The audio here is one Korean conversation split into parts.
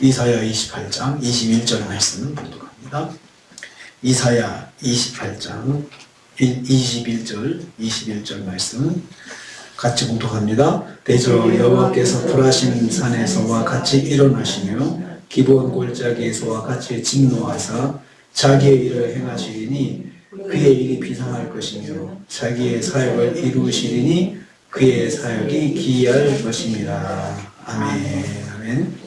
이사야 28장 21절 말씀 봉독합니다. 이사야 28장 21절 말씀 같이 봉독합니다. 대저 여호와께서 불하신 산에서와 같이 일어나시며 기브온 골짜기에서와 같이 진노하사 자기의 일을 행하시리니 그의 일이 비상할 것이며 자기의 사역을 이루시리니 그의 사역이 기이할 것입니다. 아멘. 아멘.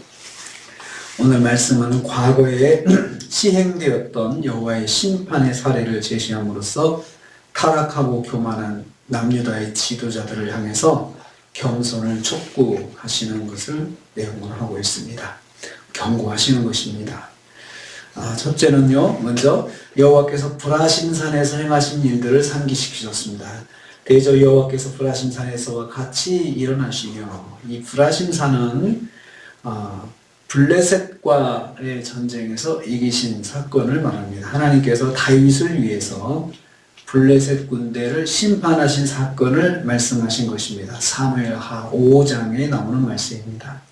오늘 말씀은 과거에 시행되었던 여호와의 심판의 사례를 제시함으로써 타락하고 교만한 남유다의 지도자들을 향해서 겸손을 촉구하시는 것을 내용을 하고 있습니다. 경고하시는 것입니다. 첫째는요, 먼저 여호와께서 불하신 산에서 행하신 일들을 상기시키셨습니다. 대저 여호와께서 불하신 산에서와 같이 일어나시며, 이 불하신 산은 블레셋과의 전쟁에서 이기신 사건을 말합니다. 하나님께서 다윗을 위해서 블레셋 군대를 심판하신 사건을 말씀하신 것입니다. 사무엘하 5장에 나오는 말씀입니다.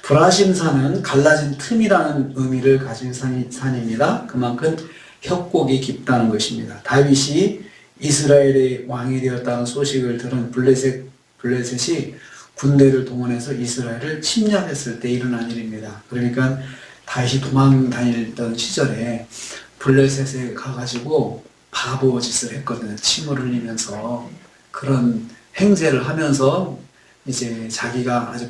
불하신 산은 갈라진 틈이라는 의미를 가진 산입니다. 그만큼 협곡이 깊다는 것입니다. 다윗이 이스라엘의 왕이 되었다는 소식을 들은 블레셋이 군대를 동원해서 이스라엘을 침략했을 때 일어난 일입니다. 그러니까 다윗이 도망 다니던 시절에 블레셋에 가가지고 바보 짓을 했거든요. 침을 흘리면서 그런 행세를 하면서 이제 자기가 아주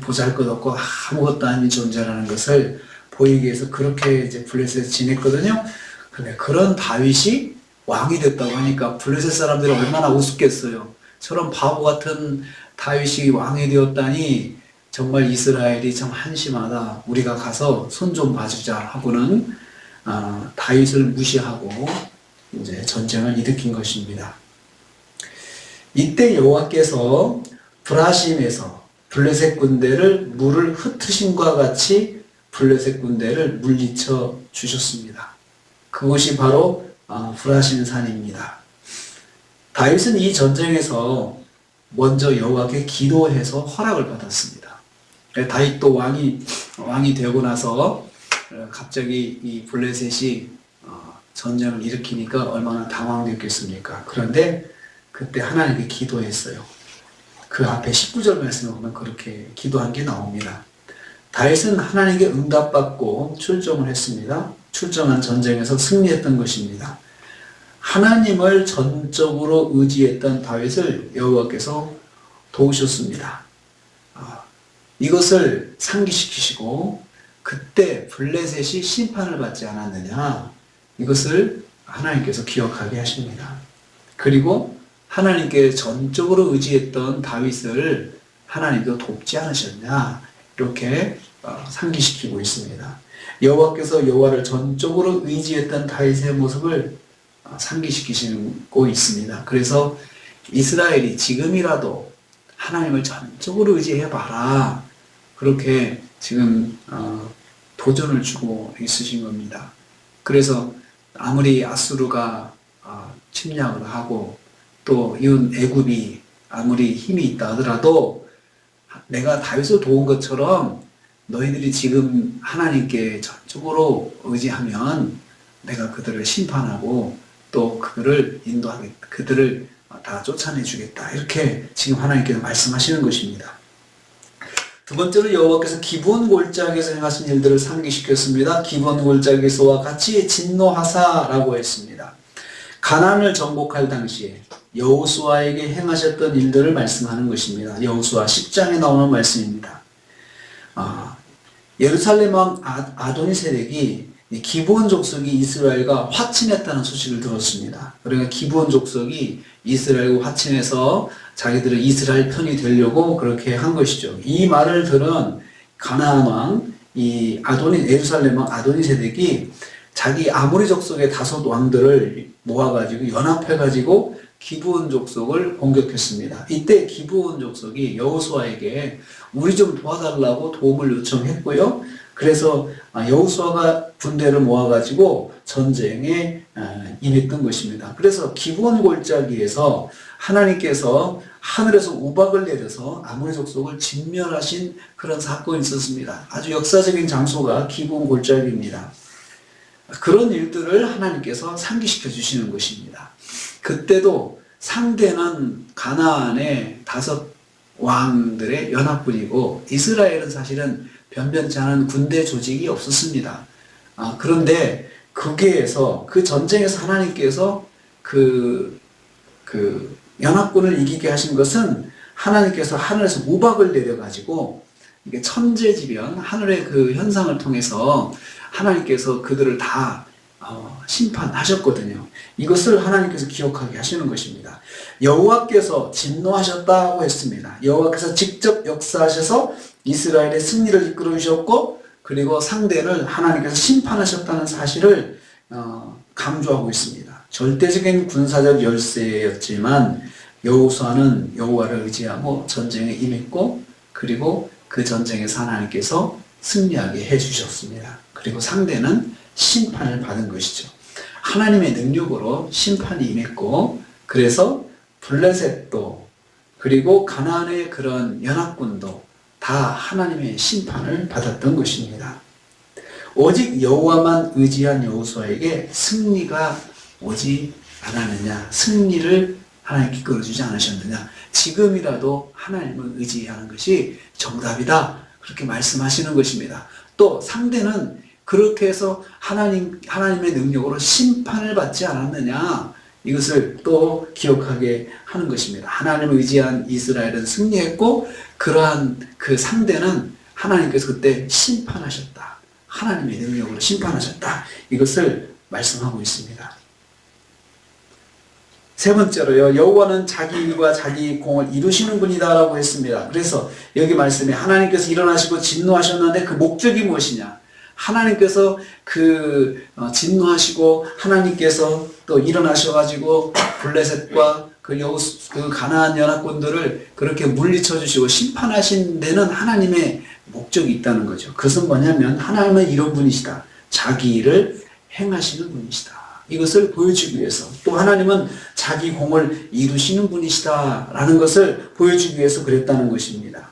보잘것없고 아무것도 아닌 존재라는 것을 보이기 위해서 그렇게 이제 블레셋에 지냈거든요. 근데 그런 다윗이 왕이 됐다고 하니까 블레셋 사람들이 얼마나 우습겠어요. 저런 바보 같은 다윗이 왕이 되었다니 정말 이스라엘이 참 한심하다. 우리가 가서 손 좀 봐주자 하고는 다윗을 무시하고 이제 전쟁을 일으킨 것입니다. 이때 여호와께서 불하심에서 블레셋 군대를 물을 흩으심과 같이 블레셋 군대를 물리쳐 주셨습니다. 그것이 바로 불하신 산입니다. 다윗은 이 전쟁에서 먼저 여호와께 기도해서 허락을 받았습니다. 다윗도 왕이 되고 나서 갑자기 이 블레셋이 전쟁을 일으키니까 얼마나 당황됐겠습니까? 그런데 그때 하나님께 기도했어요. 그 앞에 19절 말씀에 보면 그렇게 기도한 게 나옵니다. 다윗은 하나님께 응답받고 출정을 했습니다. 출정한 전쟁에서 승리했던 것입니다. 하나님을 전적으로 의지했던 다윗을 여호와께서 도우셨습니다. 이것을 상기시키시고 그때 블레셋이 심판을 받지 않았느냐, 이것을 하나님께서 기억하게 하십니다. 그리고 하나님께 전적으로 의지했던 다윗을 하나님도 돕지 않으셨냐, 이렇게 상기시키고 있습니다. 여호와께서 여호와를 전적으로 의지했던 다윗의 모습을 상기시키고 있습니다. 그래서 이스라엘이 지금이라도 하나님을 전적으로 의지해봐라, 그렇게 지금 도전을 주고 있으신 겁니다. 그래서 아무리 아수르가 침략을 하고 또 이웃 애굽이 아무리 힘이 있다 하더라도 내가 다윗을 도운 것처럼 너희들이 지금 하나님께 전적으로 의지하면 내가 그들을 심판하고 또 그들을 인도하겠다, 그들을 다 쫓아내주겠다, 이렇게 지금 하나님께서 말씀하시는 것입니다. 두 번째로 여호와께서 기브온 골짜기에서 행하신 일들을 상기시켰습니다. 기브온 골짜기에서와 같이 진노하사라고 했습니다. 가나안을 정복할 당시에 여호수아에게 행하셨던 일들을 말씀하는 것입니다. 여호수아 10장에 나오는 말씀입니다. 예루살렘 왕 아도니세덱이 기브온 족속이 이스라엘과 화친했다는 소식을 들었습니다. 그러니까 기브온 족속이 이스라엘과 화친해서 자기들은 이스라엘 편이 되려고 그렇게 한 것이죠. 이 말을 들은 가나안 왕, 예루살렘 왕 아도니세덱이 자기 아모리 족속의 다섯 왕들을 모아가지고 연합해가지고 기브온 족속을 공격했습니다. 이때 기브온 족속이 여호수아에게 우리 좀 도와달라고 도움을 요청했고요. 그래서 여호수아가 군대를 모아가지고 전쟁에 임했던 것입니다. 그래서 기브온 골짜기에서 하나님께서 하늘에서 우박을 내려서 아모리 족속을 진멸하신 그런 사건이 있었습니다. 아주 역사적인 장소가 기브온 골짜기입니다. 그런 일들을 하나님께서 상기시켜 주시는 것입니다. 그때도 상대는 가나안의 5 왕들의 연합군이고 이스라엘은 사실은 변변치 않은 군대 조직이 없었습니다. 그런데 거기에서 그 전쟁에서 하나님께서 그 연합군을 이기게 하신 것은 하나님께서 하늘에서 우박을 내려가지고 이게 천재지변 하늘의 그 현상을 통해서 하나님께서 그들을 다 심판하셨거든요. 이것을 하나님께서 기억하게 하시는 것입니다. 여호와께서 진노하셨다고 했습니다. 여호와께서 직접 역사하셔서 이스라엘의 승리를 이끌어 주셨고 그리고 상대를 하나님께서 심판하셨다는 사실을 강조하고 있습니다. 절대적인 군사적 열세였지만 여호수아는 여호와를 의지하고 전쟁에 임했고 그리고 그 전쟁에서 하나님께서 승리하게 해주셨습니다. 그리고 상대는 심판을 받은 것이죠. 하나님의 능력으로 심판이 임했고 그래서 블레셋도 그리고 가나안의 그런 연합군도 다 하나님의 심판을 받았던 것입니다. 오직 여호와만 의지한 여호수아에게 승리가 오지 않았느냐, 승리를 하나님께 끌어주지 않으셨느냐, 지금이라도 하나님을 의지하는 것이 정답이다, 그렇게 말씀하시는 것입니다. 또 상대는 그렇게 해서 하나님의 능력으로 심판을 받지 않았느냐, 이것을 또 기억하게 하는 것입니다. 하나님을 의지한 이스라엘은 승리했고 그러한 그 상대는 하나님께서 그때 심판하셨다, 하나님의 능력으로 심판하셨다, 이것을 말씀하고 있습니다. 세 번째로요, 여호와는 자기 일과 자기 공을 이루시는 분이다 라고 했습니다. 그래서 여기 말씀에 하나님께서 일어나시고 진노하셨는데 그 목적이 무엇이냐, 하나님께서 진노하시고 하나님께서 또 일어나셔가지고 블레셋과 그 가나안 연합군들을 그렇게 물리쳐 주시고 심판하신 데는 하나님의 목적이 있다는 거죠. 그것은 뭐냐면 하나님은 이런 분이시다, 자기 일을 행하시는 분이시다, 이것을 보여주기 위해서, 또 하나님은 자기 공을 이루시는 분이시다라는 것을 보여주기 위해서 그랬다는 것입니다.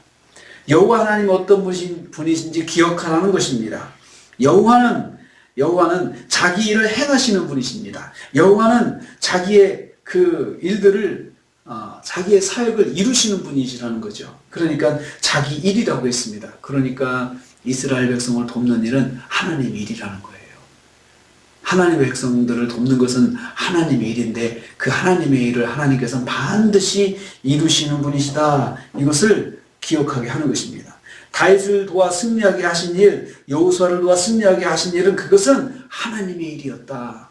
여호와 하나님 어떤 분이신지 기억하라는 것입니다. 여호와는 자기 일을 행하시는 분이십니다. 여호와는 자기의 그 일들을 자기의 사역을 이루시는 분이시라는 거죠. 그러니까 자기 일이라고 했습니다. 그러니까 이스라엘 백성을 돕는 일은 하나님의 일이라는 거예요. 하나님의 백성들을 돕는 것은 하나님의 일인데 그 하나님의 일을 하나님께서는 반드시 이루시는 분이시다, 이것을 기억하게 하는 것입니다. 다윗을 도와 승리하게 하신 일, 여호수아를 도와 승리하게 하신 일은 그것은 하나님의 일이었다.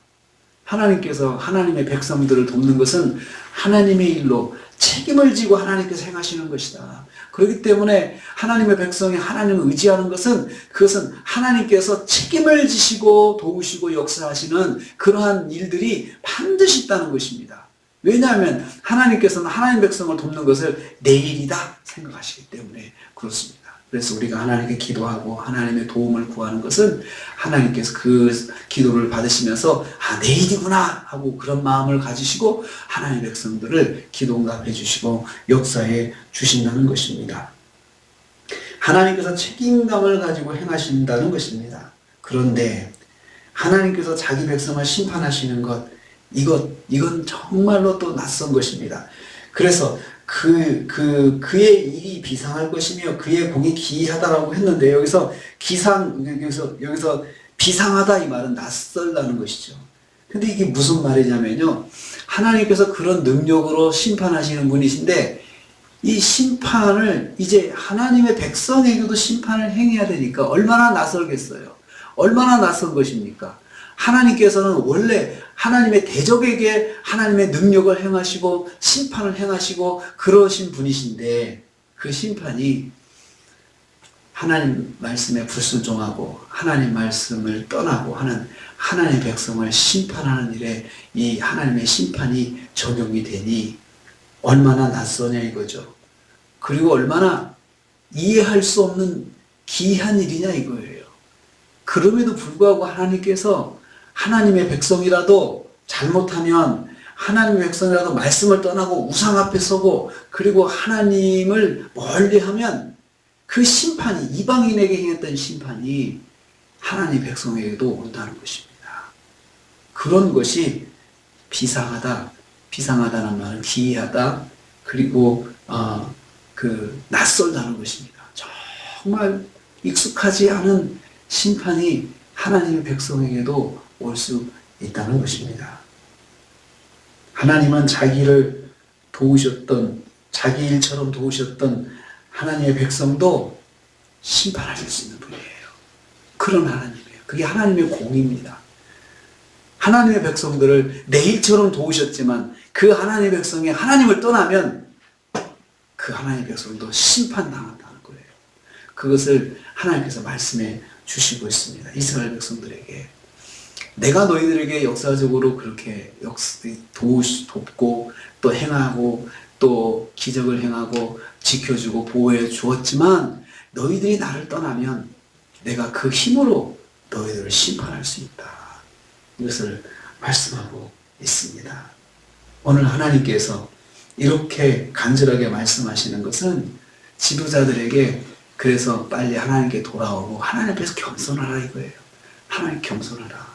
하나님께서 하나님의 백성들을 돕는 것은 하나님의 일로 책임을 지고 하나님께서 행하시는 것이다. 그렇기 때문에 하나님의 백성이 하나님을 의지하는 것은 그것은 하나님께서 책임을 지시고 도우시고 역사하시는 그러한 일들이 반드시 있다는 것입니다. 왜냐하면 하나님께서는 하나님 백성을 돕는 것을 내 일이다 생각하시기 때문에 그렇습니다. 그래서 우리가 하나님께 기도하고 하나님의 도움을 구하는 것은 하나님께서 그 기도를 받으시면서 내 일이구나 하고 그런 마음을 가지시고 하나님의 백성들을 기도 응답해 주시고 역사해 주신다는 것입니다. 하나님께서 책임감을 가지고 행하신다는 것입니다. 그런데 하나님께서 자기 백성을 심판하시는 것, 이건 정말로 또 낯선 것입니다. 그래서 그의 일이 비상할 것이며 그의 공이 기이하다라고 했는데 여기서 비상하다, 이 말은 낯설다는 것이죠. 근데 이게 무슨 말이냐면요, 하나님께서 그런 능력으로 심판하시는 분이신데 이 심판을 이제 하나님의 백성에게도 심판을 행해야 되니까 얼마나 낯설겠어요. 얼마나 낯선 것입니까? 하나님께서는 원래 하나님의 대적에게 하나님의 능력을 행하시고 심판을 행하시고 그러신 분이신데 그 심판이 하나님 말씀에 불순종하고 하나님 말씀을 떠나고 하는 하나님의 백성을 심판하는 일에 이 하나님의 심판이 적용이 되니 얼마나 낯서냐 이거죠. 그리고 얼마나 이해할 수 없는 기이한 일이냐 이거예요. 그럼에도 불구하고 하나님께서 하나님의 백성이라도 잘못하면 하나님의 백성이라도 말씀을 떠나고 우상 앞에 서고 그리고 하나님을 멀리하면 그 심판이 이방인에게 행했던 심판이 하나님의 백성에게도 온다는 것입니다. 그런 것이 비상하다. 비상하다는 말은 기이하다. 그리고 낯설다는 것입니다. 정말 익숙하지 않은 심판이 하나님의 백성에게도 올 수 있다는 것입니다. 하나님은 자기를 도우셨던, 자기 일처럼 도우셨던 하나님의 백성도 심판하실 수 있는 분이에요. 그런 하나님이에요. 그게 하나님의 공입니다. 하나님의 백성들을 내 일처럼 도우셨지만 그 하나님의 백성이 하나님을 떠나면 그 하나님의 백성도 심판당한다는 거예요. 그것을 하나님께서 말씀해 주시고 있습니다. 이스라엘 백성들에게. 내가 너희들에게 역사적으로 그렇게 돕고 또 행하고 또 기적을 행하고 지켜주고 보호해 주었지만 너희들이 나를 떠나면 내가 그 힘으로 너희들을 심판할 수 있다. 이것을 말씀하고 있습니다. 오늘 하나님께서 이렇게 간절하게 말씀하시는 것은 지도자들에게 그래서 빨리 하나님께 돌아오고 하나님 앞에서 겸손하라 이거예요. 하나님 겸손하라.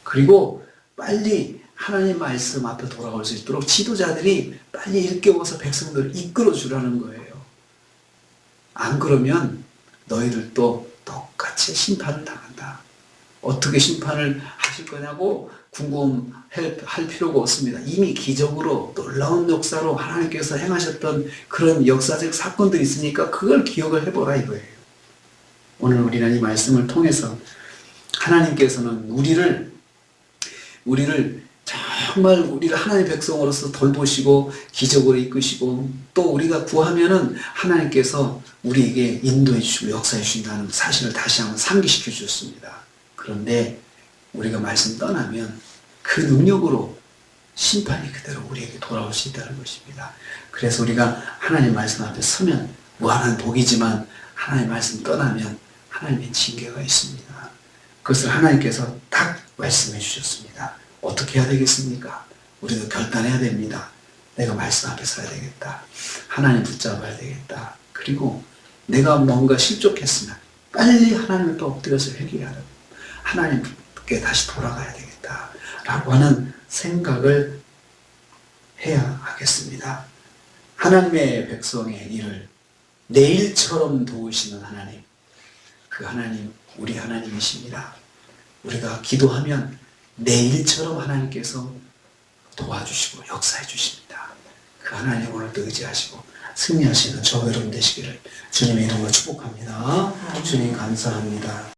그리고 빨리 하나님 말씀 앞에 돌아올 수 있도록 지도자들이 빨리 일깨워서 백성들을 이끌어 주라는 거예요. 안 그러면 너희들도 똑같이 심판을 당한다. 어떻게 심판을 하실 거냐고 궁금할 필요가 없습니다. 이미 기적으로 놀라운 역사로 하나님께서 행하셨던 그런 역사적 사건들이 있으니까 그걸 기억을 해보라 이거예요. 오늘 우리는 이 말씀을 통해서 하나님께서는 우리를 정말 우리를 하나님의 백성으로서 돌보시고 기적으로 이끄시고 또 우리가 구하면은 하나님께서 우리에게 인도해 주시고 역사해 주신다는 사실을 다시 한번 상기시켜 주셨습니다. 그런데 우리가 말씀 떠나면 그 능력으로 심판이 그대로 우리에게 돌아올 수 있다는 것입니다. 그래서 우리가 하나님 말씀 앞에 서면 무한한 복이지만 하나님 말씀 떠나면 하나님의 징계가 있습니다. 그것을 하나님께서 딱 말씀해 주셨습니다. 어떻게 해야 되겠습니까? 우리도 결단해야 됩니다. 내가 말씀 앞에 서야 되겠다. 하나님 붙잡아야 되겠다. 그리고 내가 뭔가 실족했으면 빨리 하나님을 또 엎드려서 회개하라. 하나님께 다시 돌아가야 되겠다. 라고 하는 생각을 해야 하겠습니다. 하나님의 백성의 일을 내일처럼 도우시는 하나님. 그 하나님, 우리 하나님이십니다. 우리가 기도하면 내일처럼 하나님께서 도와주시고 역사해 주십니다. 그 하나님 오늘도 의지하시고 승리하시는 저와 여러분 되시기를 주님의 이름으로 축복합니다. 주님 감사합니다.